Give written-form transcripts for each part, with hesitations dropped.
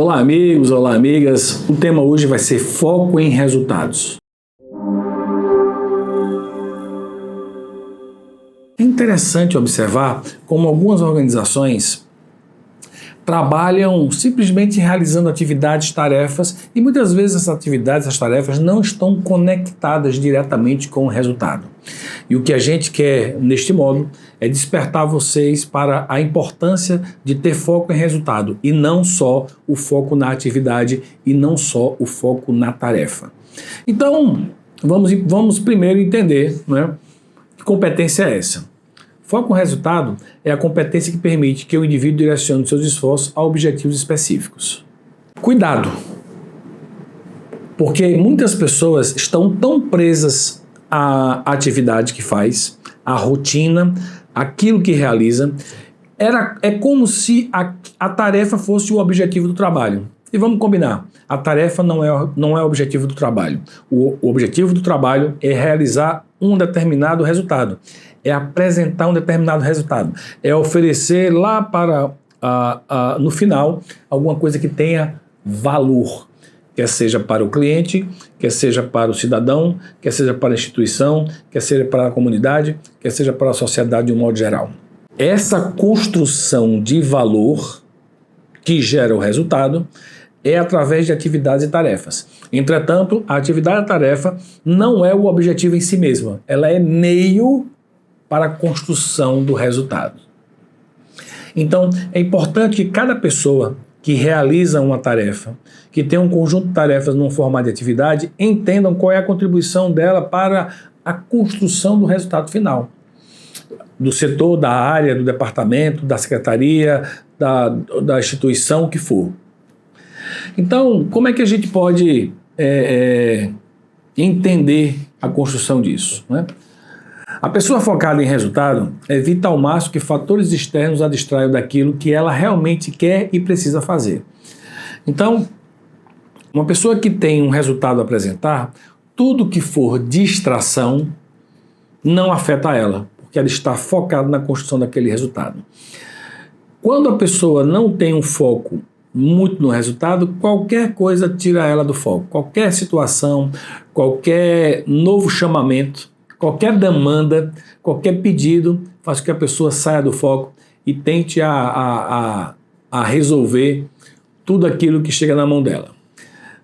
Olá amigos, olá amigas, o tema hoje vai ser foco em resultados. É interessante observar como algumas organizações trabalham simplesmente realizando atividades, tarefas, e muitas vezes essas atividades, essas tarefas não estão conectadas diretamente com o resultado. E o que a gente quer neste modo é despertar vocês para a importância de ter foco em resultado e não só o foco na atividade e não só o foco na tarefa. Então, vamos primeiro entender, né, que competência é essa. Foco em resultado é a competência que permite que o indivíduo direcione seus esforços a objetivos específicos. Cuidado, porque muitas pessoas estão tão presas à atividade que faz, à rotina, aquilo que realiza. É como se a tarefa fosse o objetivo do trabalho. E vamos combinar, a tarefa não é o objetivo do trabalho. O objetivo do trabalho é realizar um determinado resultado, é apresentar um determinado resultado, é oferecer lá para, no final, alguma coisa que tenha valor, quer seja para o cliente, quer seja para o cidadão, quer seja para a instituição, quer seja para a comunidade, quer seja para a sociedade de um modo geral. Essa construção de valor que gera o resultado é através de atividades e tarefas. Entretanto, a atividade e a tarefa não é o objetivo em si mesma, ela é meio para a construção do resultado. Então, é importante que cada pessoa que realiza uma tarefa, que tem um conjunto de tarefas num formato de atividade, entendam qual é a contribuição dela para a construção do resultado final. Do setor, da área, do departamento, da secretaria, da instituição, o que for. Então, como é que a gente pode entender a construção disso, né? A pessoa focada em resultado evita ao máximo que fatores externos a distraiam daquilo que ela realmente quer e precisa fazer. Então, uma pessoa que tem um resultado a apresentar, tudo que for distração não afeta ela, porque ela está focada na construção daquele resultado. Quando a pessoa não tem um foco muito no resultado, qualquer coisa tira ela do foco. Qualquer situação, qualquer novo chamamento, qualquer demanda, qualquer pedido faz com que a pessoa saia do foco e tente a resolver tudo aquilo que chega na mão dela.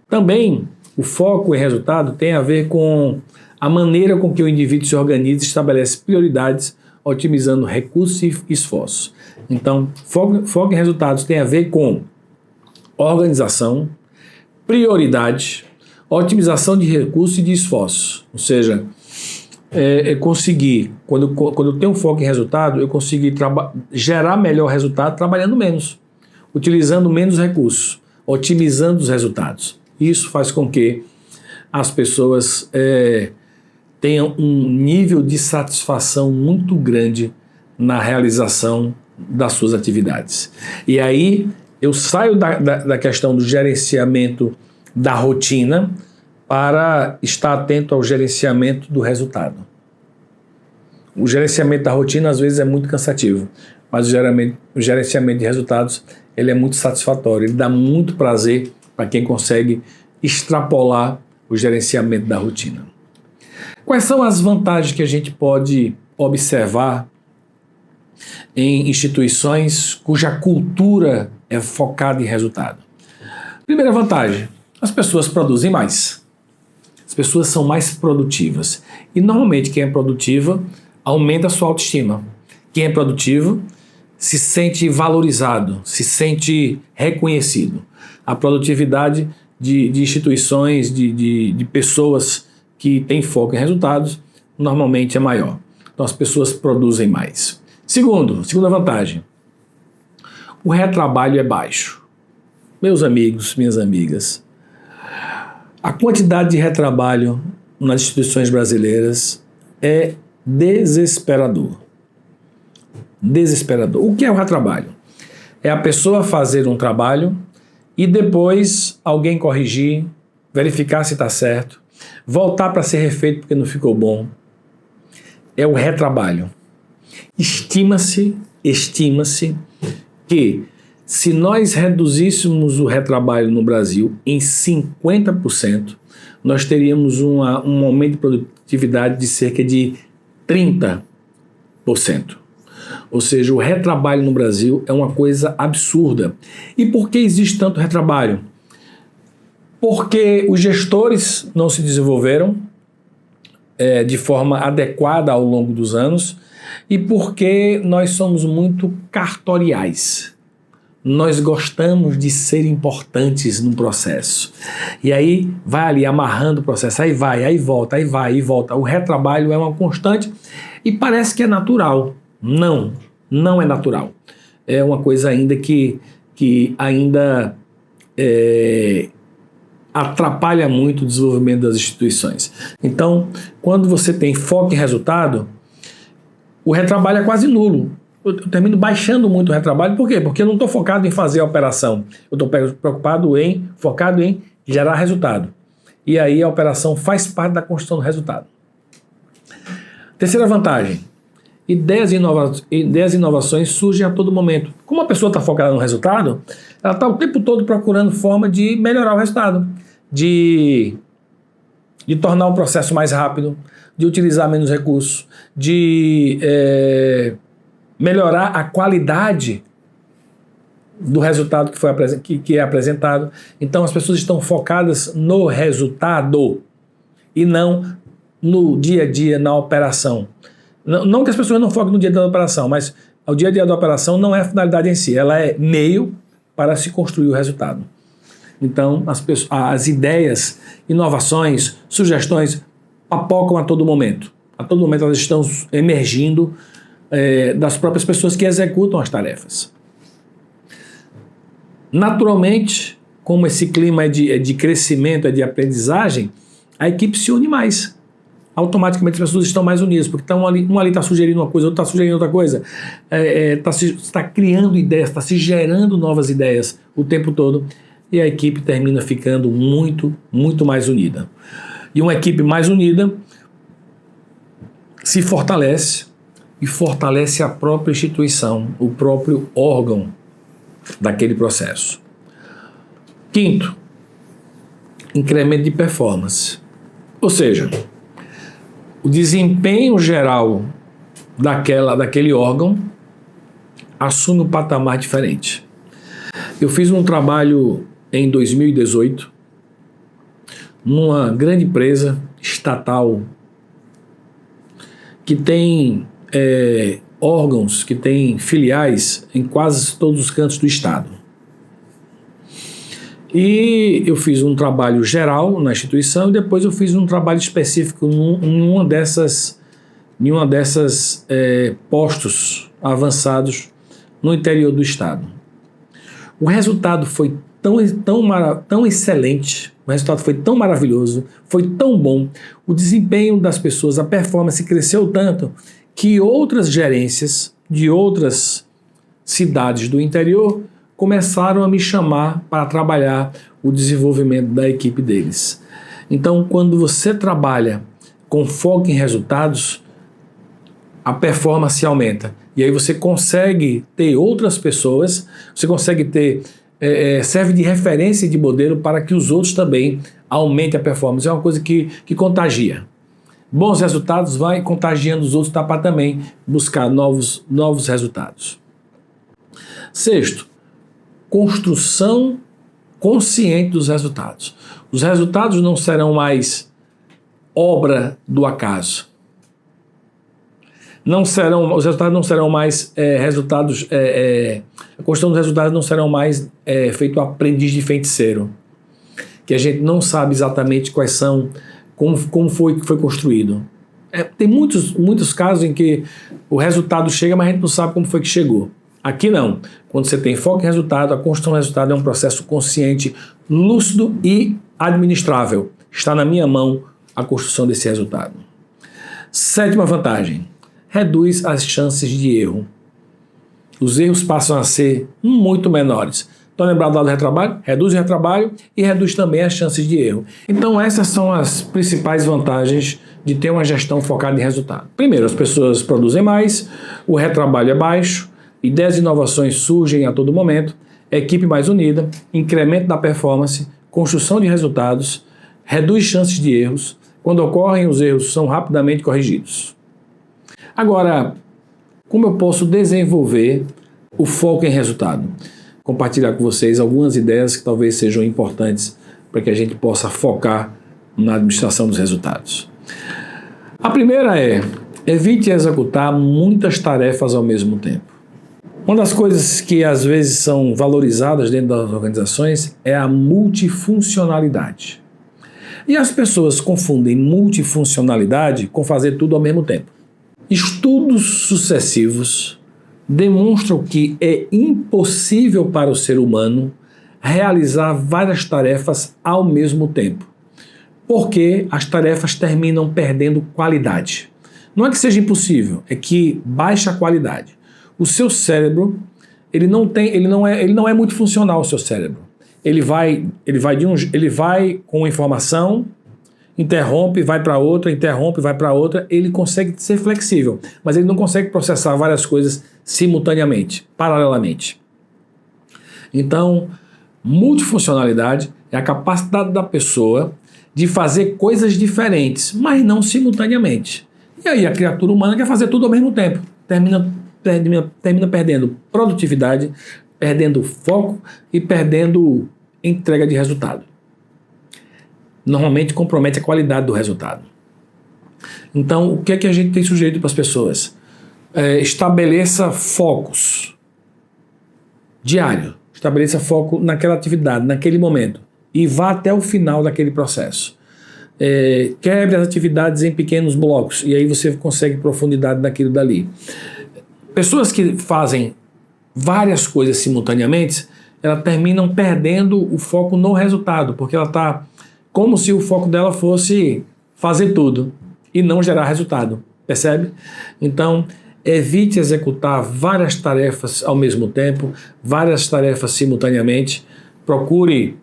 Também o foco em resultado tem a ver com a maneira com que o indivíduo se organiza e estabelece prioridades, otimizando recursos e esforços. Então, foco em resultados tem a ver com organização, prioridade, otimização de recursos e de esforços. Ou seja, conseguir, quando eu tenho um foco em resultado, eu consigo gerar melhor resultado trabalhando menos, utilizando menos recursos, otimizando os resultados. Isso faz com que as pessoas tenham um nível de satisfação muito grande na realização das suas atividades. E aí eu saio da questão do gerenciamento da rotina para estar atento ao gerenciamento do resultado. O gerenciamento da rotina às vezes é muito cansativo, mas o gerenciamento de resultados ele é muito satisfatório, ele dá muito prazer para quem consegue extrapolar o gerenciamento da rotina. Quais são as vantagens que a gente pode observar em instituições cuja cultura é focada em resultado? Primeira vantagem, as pessoas produzem mais. As pessoas são mais produtivas. E normalmente quem é produtiva aumenta a sua autoestima. Quem é produtivo se sente valorizado, se sente reconhecido. A produtividade de instituições, de pessoas que têm foco em resultados, normalmente é maior. Então as pessoas produzem mais. Segunda vantagem, o retrabalho é baixo. Meus amigos, minhas amigas, a quantidade de retrabalho nas instituições brasileiras é desesperador. Desesperador. O que é o retrabalho? É a pessoa fazer um trabalho e depois alguém corrigir, verificar se está certo, voltar para ser refeito porque não ficou bom. É o retrabalho. Estima-se que Se nós reduzíssemos o retrabalho no Brasil em 50%, nós teríamos um aumento de produtividade de cerca de 30%. Ou seja, o retrabalho no Brasil é uma coisa absurda. E por que existe tanto retrabalho? Porque os gestores não se desenvolveram de forma adequada ao longo dos anos e porque nós somos muito cartoriais. Nós gostamos de ser importantes no processo. E aí vai ali amarrando o processo, aí vai, aí volta, aí vai, aí volta. O retrabalho é uma constante e parece que é natural. Não, não é natural. É uma coisa ainda que ainda atrapalha muito o desenvolvimento das instituições. Então, quando você tem foco em resultado, o retrabalho é quase nulo. Eu termino baixando muito o retrabalho. Por quê? Porque eu não estou focado em fazer a operação. Eu estou focado em gerar resultado. E aí a operação faz parte da construção do resultado. Terceira vantagem. Ideias e inovações surgem a todo momento. Como a pessoa está focada no resultado, ela está o tempo todo procurando forma de melhorar o resultado, de tornar o processo mais rápido, de utilizar menos recursos, de melhorar a qualidade do resultado que é apresentado. Então as pessoas estão focadas no resultado e não no dia a dia, na operação. Não que as pessoas não foquem no dia a dia da operação, mas o dia a dia da operação não é a finalidade em si, ela é meio para se construir o resultado. Então as ideias, inovações, sugestões papocam a todo momento. A todo momento elas estão emergindo das próprias pessoas que executam as tarefas. Naturalmente, como esse clima é de crescimento, é de aprendizagem, a equipe se une mais. Automaticamente as pessoas estão mais unidas, porque um ali está sugerindo uma coisa, outro está sugerindo outra coisa, está criando ideias, está se gerando novas ideias o tempo todo, e a equipe termina ficando muito, muito mais unida. E uma equipe mais unida se fortalece e fortalece a própria instituição, o próprio órgão daquele processo. Quinto, incremento de performance. Ou seja, o desempenho geral daquele órgão assume um patamar diferente. Eu fiz um trabalho em 2018 numa grande empresa estatal que tem órgãos, que tem filiais em quase todos os cantos do estado. E eu fiz um trabalho geral na instituição e depois eu fiz um trabalho específico em uma dessas postos avançados no interior do estado. O resultado foi tão excelente, o resultado foi tão maravilhoso, foi tão bom, o desempenho das pessoas, a performance cresceu tanto que outras gerências de outras cidades do interior começaram a me chamar para trabalhar o desenvolvimento da equipe deles. Então, quando você trabalha com foco em resultados, a performance aumenta. E aí você consegue ter outras pessoas, você consegue ter, serve de referência e de modelo para que os outros também aumentem a performance. É uma coisa que contagia. Bons resultados vai contagiando os outros para também buscar novos resultados. Sexto, construção consciente dos resultados. Os resultados não serão mais obra do acaso. Os resultados não serão mais a construção dos resultados não serão mais feito aprendiz de feiticeiro, que a gente não sabe exatamente quais são, como foi que foi construído. Tem muitos casos em que o resultado chega, mas a gente não sabe como foi que chegou. Aqui não. Quando você tem foco em resultado, a construção do resultado é um processo consciente, lúcido e administrável. Está na minha mão a construção desse resultado. Sétima vantagem. Reduz as chances de erro. Os erros passam a ser muito menores. Estão lembrados lá do retrabalho? Reduz o retrabalho e reduz também as chances de erro. Então essas são as principais vantagens de ter uma gestão focada em resultado. Primeiro, as pessoas produzem mais, o retrabalho é baixo, ideias e inovações surgem a todo momento equipe mais unida, incremento da performance, construção de resultados, reduz chances de erros. Quando ocorrem, os erros são rapidamente corrigidos. Agora, como eu posso desenvolver o foco em resultado? Compartilhar com vocês algumas ideias que talvez sejam importantes para que a gente possa focar na administração dos resultados. A primeira é: evite executar muitas tarefas ao mesmo tempo. Uma das coisas que às vezes são valorizadas dentro das organizações é a multifuncionalidade. E as pessoas confundem multifuncionalidade com fazer tudo ao mesmo tempo. Estudos sucessivos demonstram que é impossível para o ser humano realizar várias tarefas ao mesmo tempo, porque as tarefas terminam perdendo qualidade. Não é que seja impossível, é que baixa a qualidade. O seu cérebro, ele não é multifuncional, o seu cérebro. Ele vai com informação, interrompe, vai para outra, interrompe, vai para outra. Ele consegue ser flexível, mas ele não consegue processar várias coisas simultaneamente, paralelamente. Então, multifuncionalidade é a capacidade da pessoa de fazer coisas diferentes, mas não simultaneamente. E aí a criatura humana quer fazer tudo ao mesmo tempo. Termina perdendo produtividade, perdendo foco e perdendo entrega de resultado. Normalmente compromete a qualidade do resultado. Então, o que é que a gente tem sugerido para as pessoas? Estabeleça focos diário. Estabeleça foco naquela atividade, naquele momento. E vá até o final daquele processo. Quebre as atividades em pequenos blocos. E aí você consegue profundidade naquilo dali. Pessoas que fazem várias coisas simultaneamente, elas terminam perdendo o foco no resultado, porque ela está como se o foco dela fosse fazer tudo e não gerar resultado, percebe? Então, evite executar várias tarefas ao mesmo tempo, várias tarefas simultaneamente. Procure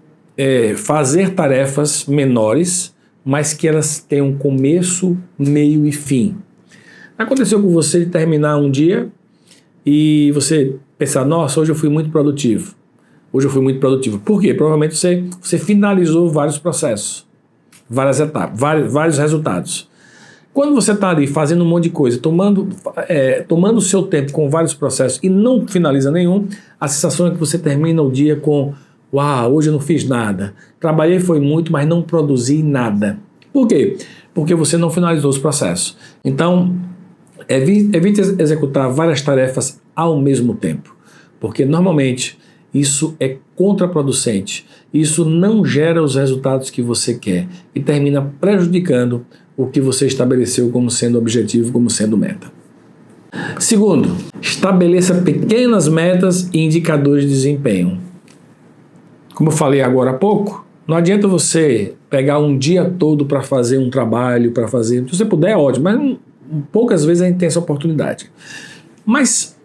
fazer tarefas menores, mas que elas tenham começo, meio e fim. Aconteceu com você de terminar um dia e você pensar: nossa, hoje eu fui muito produtivo. Hoje eu fui muito produtivo. Por quê? Provavelmente você finalizou vários processos, várias etapas, vários resultados. Quando você está ali fazendo um monte de coisa, tomando o seu tempo com vários processos e não finaliza nenhum, a sensação é que você termina o dia com: uau, hoje eu não fiz nada. Trabalhei foi muito, mas não produzi nada. Por quê? Porque você não finalizou os processos. Então, evite executar várias tarefas ao mesmo tempo, porque normalmente isso é contraproducente. Isso não gera os resultados que você quer e termina prejudicando o que você estabeleceu como sendo objetivo, como sendo meta. Segundo, estabeleça pequenas metas e indicadores de desempenho. Como eu falei agora há pouco, não adianta você pegar um dia todo para fazer um trabalho, se você puder é ótimo, mas poucas vezes a gente tem essa oportunidade. Mas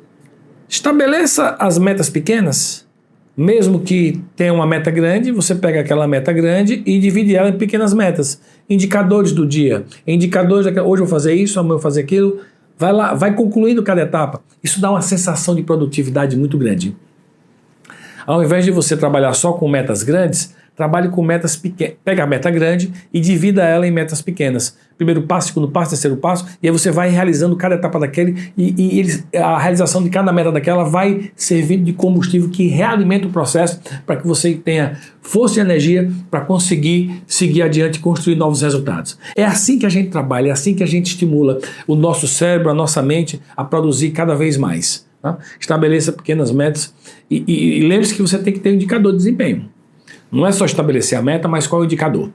estabeleça as metas pequenas. Mesmo que tenha uma meta grande, você pega aquela meta grande e divide ela em pequenas metas. Indicadores do dia. Indicadores, hoje eu vou fazer isso, amanhã eu vou fazer aquilo. Vai lá, vai concluindo cada etapa. Isso dá uma sensação de produtividade muito grande. Ao invés de você trabalhar só com metas grandes, trabalhe com metas pequenas. Pega a meta grande e divida ela em metas pequenas. Primeiro passo, segundo passo, terceiro passo, e aí você vai realizando cada etapa daquele e a realização de cada meta daquela vai servindo de combustível que realimenta o processo para que você tenha força e energia para conseguir seguir adiante e construir novos resultados. É assim que a gente trabalha, é assim que a gente estimula o nosso cérebro, a nossa mente a produzir cada vez mais. Tá? Estabeleça pequenas metas e lembre-se que você tem que ter um indicador de desempenho. Não é só estabelecer a meta, mas qual é o indicador?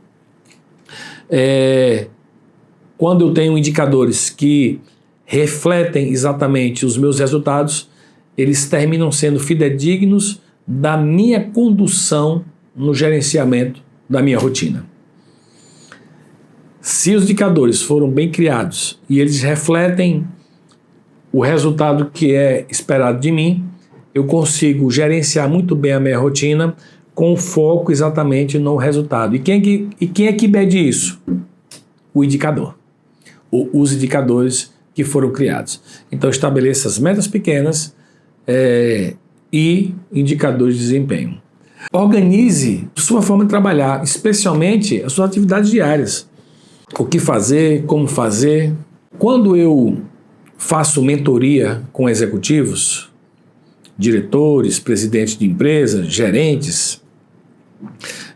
Quando eu tenho indicadores que refletem exatamente os meus resultados, eles terminam sendo fidedignos da minha condução no gerenciamento da minha rotina. Se os indicadores foram bem criados e eles refletem o resultado que é esperado de mim, eu consigo gerenciar muito bem a minha rotina com foco exatamente no resultado. E quem é que mede isso? O indicador. Ou os indicadores que foram criados. Então estabeleça as metas pequenas, e indicadores de desempenho. Organize sua forma de trabalhar, especialmente as suas atividades diárias. O que fazer, como fazer. Quando eu faço mentoria com executivos, diretores, presidentes de empresas, gerentes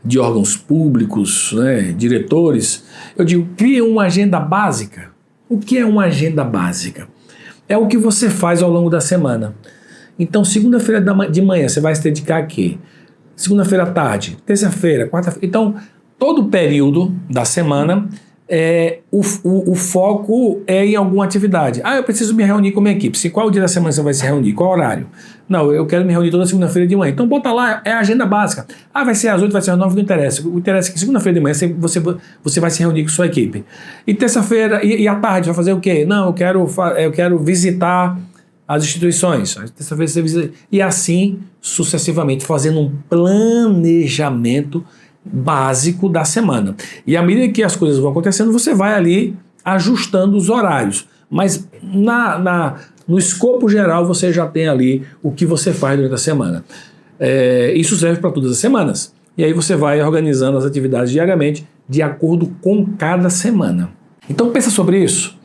de órgãos públicos, né, diretores, eu digo, crie uma agenda básica. O que é uma agenda básica? É o que você faz ao longo da semana. Então, segunda-feira de manhã, você vai se dedicar a quê? Segunda-feira à tarde, terça-feira, quarta-feira. Então, todo o período da semana, o foco é em alguma atividade. Eu preciso me reunir com a minha equipe. Qual o dia da semana você vai se reunir? Qual horário? Não, eu quero me reunir toda segunda-feira de manhã. Então, bota lá, é a agenda básica. Vai ser às 8, vai ser às 9, não interessa. O interessa é que segunda-feira de manhã você vai se reunir com sua equipe. E terça-feira, e à tarde, vai fazer o quê? Não, eu quero visitar as instituições. Terça-feira você visita. E assim, sucessivamente, fazendo um planejamento básico da semana. E à medida que as coisas vão acontecendo, você vai ali ajustando os horários. Mas no escopo geral, você já tem ali o que você faz durante a semana. Isso serve para todas as semanas. E aí você vai organizando as atividades diariamente de acordo com cada semana. Então pensa sobre isso.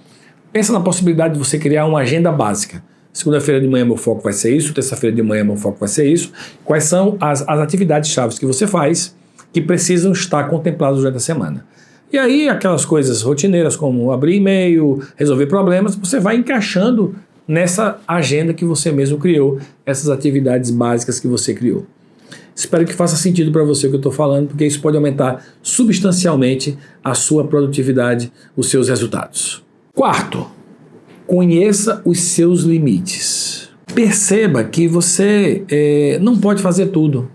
Pensa na possibilidade de você criar uma agenda básica. Segunda-feira de manhã meu foco vai ser isso, terça-feira de manhã meu foco vai ser isso. Quais são as atividades chaves que você faz que precisam estar contempladas durante a semana. E aí aquelas coisas rotineiras como abrir e-mail, resolver problemas, você vai encaixando nessa agenda que você mesmo criou, essas atividades básicas que você criou. Espero que faça sentido para você o que eu estou falando, porque isso pode aumentar substancialmente a sua produtividade, os seus resultados. Quarto, conheça os seus limites. Perceba que você não pode fazer tudo.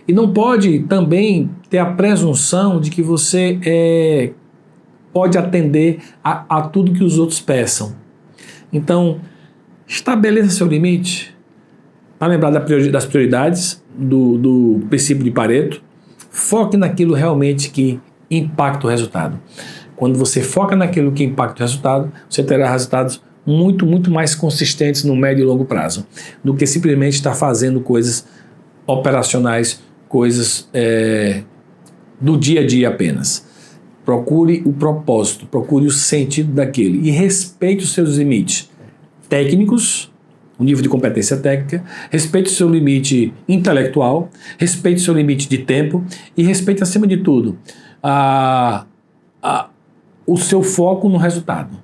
E não pode também ter a presunção de que você pode atender a tudo que os outros peçam. Então, estabeleça seu limite. Para lembrar das prioridades, do princípio de Pareto, foque naquilo realmente que impacta o resultado. Quando você foca naquilo que impacta o resultado, você terá resultados muito, muito mais consistentes no médio e longo prazo, do que simplesmente estar fazendo coisas operacionais, coisas do dia a dia apenas. Procure o propósito, procure o sentido daquele e respeite os seus limites técnicos, o nível de competência técnica, respeite o seu limite intelectual, respeite o seu limite de tempo e respeite, acima de tudo, o seu foco no resultado.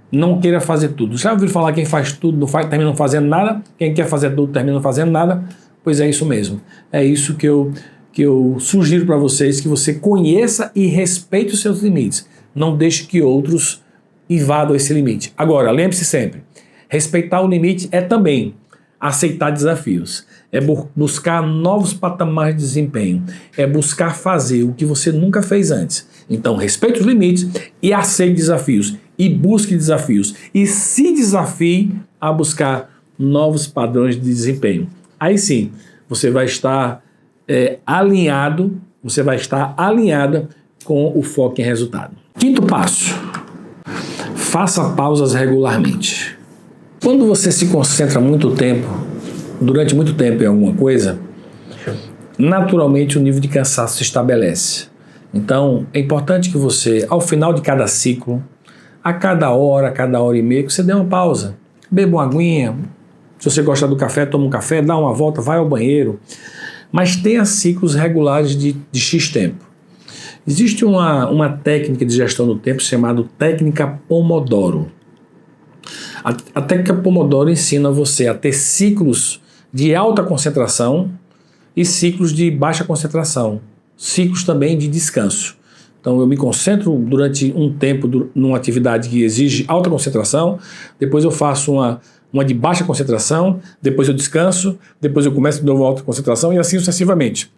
Não queira fazer tudo. Já ouviu falar quem faz tudo termina não fazendo nada? Quem quer fazer tudo termina não fazendo nada? Pois é isso mesmo. É isso que eu sugiro para vocês, que você conheça e respeite os seus limites. Não deixe que outros invadam esse limite. Agora, lembre-se sempre, respeitar o limite é também aceitar desafios. É buscar novos patamares de desempenho. É buscar fazer o que você nunca fez antes. Então, respeite os limites e aceite desafios. E busque desafios. E se desafie a buscar novos padrões de desempenho. Aí sim, você vai estar alinhada com o foco em resultado. Quinto passo, faça pausas regularmente. Quando você se concentra durante muito tempo em alguma coisa, naturalmente o nível de cansaço se estabelece. Então, é importante que você, ao final de cada ciclo, a cada hora e meia, que você dê uma pausa. Beba uma aguinha. Se você gosta do café, toma um café, dá uma volta, vai ao banheiro. Mas tenha ciclos regulares de X tempo. Existe uma técnica de gestão do tempo chamada técnica Pomodoro. A técnica Pomodoro ensina você a ter ciclos de alta concentração e ciclos de baixa concentração. Ciclos também de descanso. Então eu me concentro durante um tempo numa atividade que exige alta concentração, depois eu faço uma de baixa concentração, depois eu descanso, depois eu começo de novo a alta concentração e assim sucessivamente.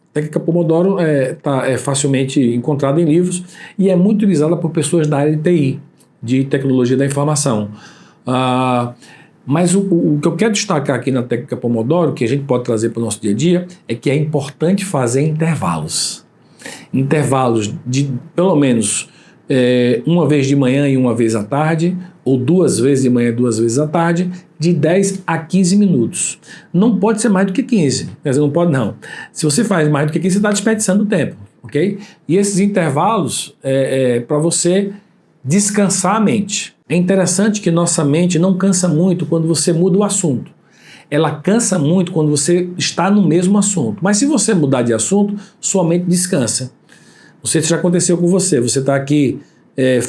A técnica Pomodoro é facilmente encontrada em livros e é muito utilizada por pessoas da área de TI, de tecnologia da informação. Mas o que eu quero destacar aqui na técnica Pomodoro, que a gente pode trazer para o nosso dia a dia, é que é importante fazer intervalos. Intervalos de pelo menos uma vez de manhã e uma vez à tarde, ou 2 vezes de manhã e 2 vezes à tarde, de 10 a 15 minutos. Não pode ser mais do que 15. Quer dizer, não pode não. Se você faz mais do que 15, você está desperdiçando tempo, ok? E esses intervalos para você descansar a mente. É interessante que nossa mente não cansa muito quando você muda o assunto. Ela cansa muito quando você está no mesmo assunto. Mas se você mudar de assunto, sua mente descansa. Não sei se já aconteceu com você. Você está aqui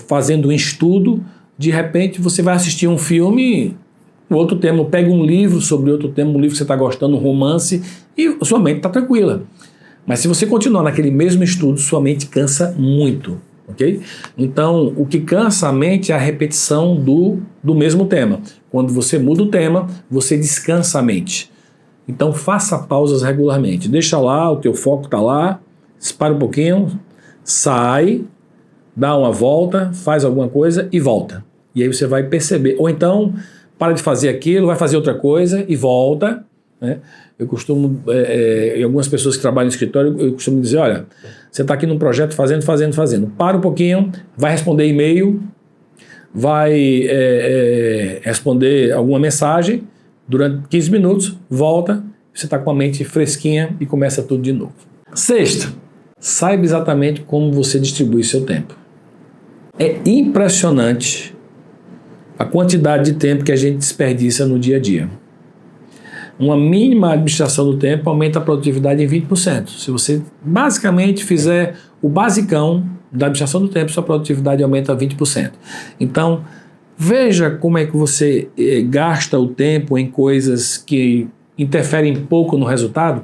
fazendo um estudo, de repente você vai assistir um filme, outro tema, pega um livro sobre outro tema, um livro que você está gostando, um romance, e sua mente está tranquila. Mas se você continuar naquele mesmo estudo, sua mente cansa muito. Okay? Então, o que cansa a mente é a repetição do mesmo tema. Quando você muda o tema, você descansa a mente. Então, faça pausas regularmente. Deixa lá, o teu foco está lá, para um pouquinho, sai, dá uma volta, faz alguma coisa e volta. E aí você vai perceber. Ou então, para de fazer aquilo, vai fazer outra coisa e volta. Né? Eu costumo, em algumas pessoas que trabalham no escritório, eu costumo dizer, olha, você está aqui num projeto fazendo. Para um pouquinho, vai responder e-mail, vai responder alguma mensagem, durante 15 minutos, volta, você está com a mente fresquinha e começa tudo de novo. Sexto, saiba exatamente como você distribui seu tempo. É impressionante a quantidade de tempo que a gente desperdiça no dia a dia. Uma mínima administração do tempo aumenta a produtividade em 20%. Se você basicamente fizer o basicão da administração do tempo, sua produtividade aumenta 20%. Então, veja como é que você gasta o tempo em coisas que interferem pouco no resultado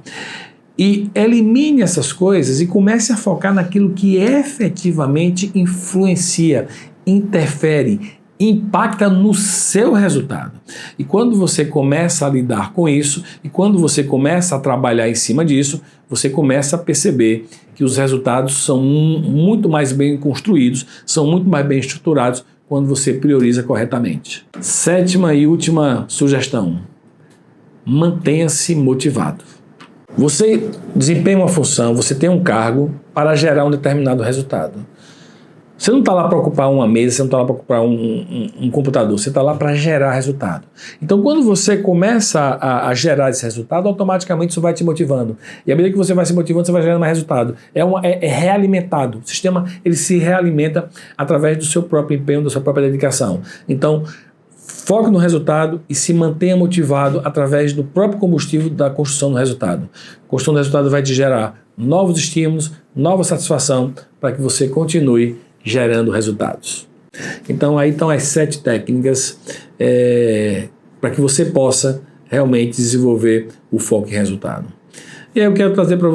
e elimine essas coisas e comece a focar naquilo que efetivamente influencia, interfere, impacta no seu resultado. E quando você começa a lidar com isso, e quando você começa a trabalhar em cima disso, você começa a perceber que os resultados são muito mais bem construídos, são muito mais bem estruturados quando você prioriza corretamente. Sétima e última sugestão: mantenha-se motivado. Você desempenha uma função, você tem um cargo para gerar um determinado resultado. Você não está lá para ocupar uma mesa, você não está lá para ocupar um computador, você está lá para gerar resultado. Então, quando você começa a gerar esse resultado, automaticamente isso vai te motivando. E à medida que você vai se motivando, você vai gerando mais resultado. É realimentado. O sistema ele se realimenta através do seu próprio empenho, da sua própria dedicação. Então, foque no resultado e se mantenha motivado através do próprio combustível da construção do resultado. A construção do resultado vai te gerar novos estímulos, nova satisfação para que você continue gerando resultados. Então, aí estão as 7 técnicas para que você possa realmente desenvolver o foco em resultado. E aí eu quero trazer para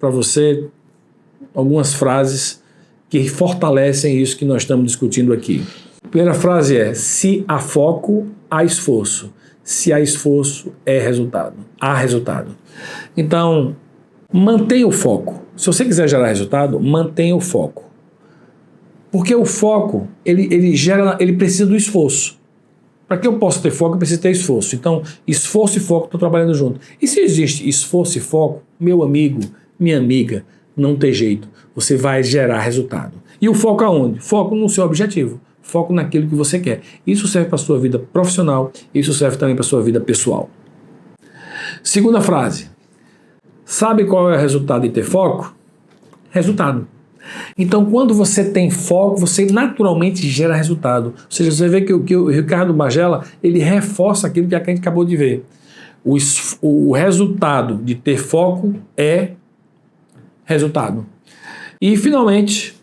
você algumas frases que fortalecem isso que nós estamos discutindo aqui. A primeira frase é: se há foco, há esforço. Se há esforço, há resultado. Então, mantenha o foco. Se você quiser gerar resultado, mantenha o foco. Porque o foco, ele precisa do esforço. Para que eu possa ter foco, eu preciso ter esforço. Então, esforço e foco estão trabalhando junto. E se existe esforço e foco, meu amigo, minha amiga, não tem jeito. Você vai gerar resultado. E o foco aonde? Foco no seu objetivo. Foco naquilo que você quer. Isso serve para a sua vida profissional, isso serve também para a sua vida pessoal. Segunda frase. Sabe qual é o resultado de ter foco? Resultado. Então, quando você tem foco, você naturalmente gera resultado. Ou seja, você vê que o Ricardo Magela, ele reforça aquilo que a gente acabou de ver. O resultado de ter foco é resultado. E, finalmente,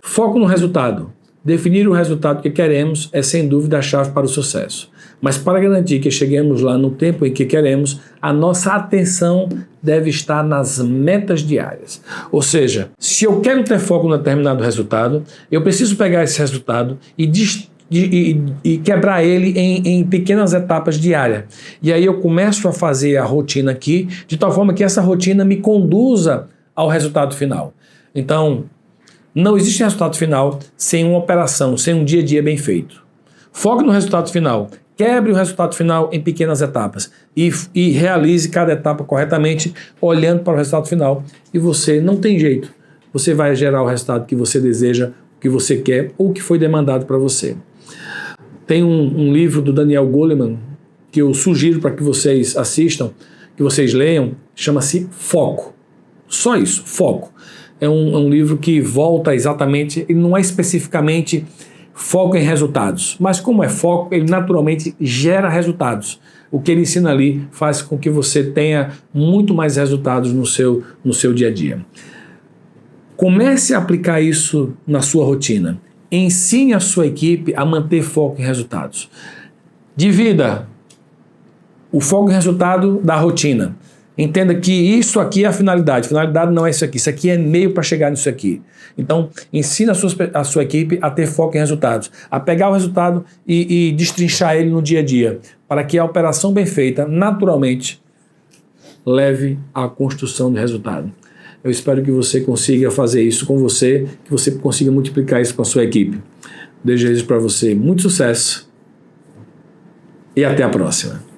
foco no resultado. Definir o resultado que queremos é, sem dúvida, a chave para o sucesso. Mas para garantir que cheguemos lá no tempo em que queremos, a nossa atenção deve estar nas metas diárias. Ou seja, se eu quero ter foco em determinado resultado, eu preciso pegar esse resultado e quebrar ele em pequenas etapas diárias. E aí eu começo a fazer a rotina aqui, de tal forma que essa rotina me conduza ao resultado final. Então, não existe resultado final sem uma operação, sem um dia a dia bem feito. Foque no resultado final. Quebre o resultado final em pequenas etapas e realize cada etapa corretamente, olhando para o resultado final. E você não tem jeito. Você vai gerar o resultado que você deseja que você quer ou que foi demandado para você. Tem um livro do Daniel Goleman que eu sugiro para que vocês assistam, que vocês leiam, chama-se Foco. Só isso, Foco. É um livro que volta exatamente, ele não é especificamente foco em resultados, mas como é foco, ele naturalmente gera resultados. O que ele ensina ali faz com que você tenha muito mais resultados no seu dia a dia. Comece a aplicar isso na sua rotina. Ensine a sua equipe a manter foco em resultados. Divida o foco em resultado da rotina. Entenda que isso aqui é a finalidade. A finalidade não é isso aqui é meio para chegar nisso aqui. Então, ensina a sua equipe a ter foco em resultados, a pegar o resultado e destrinchar ele no dia a dia, para que a operação bem feita, naturalmente, leve à construção de resultado. Eu espero que você consiga fazer isso com você, que você consiga multiplicar isso com a sua equipe. Desejo para você muito sucesso e até a próxima.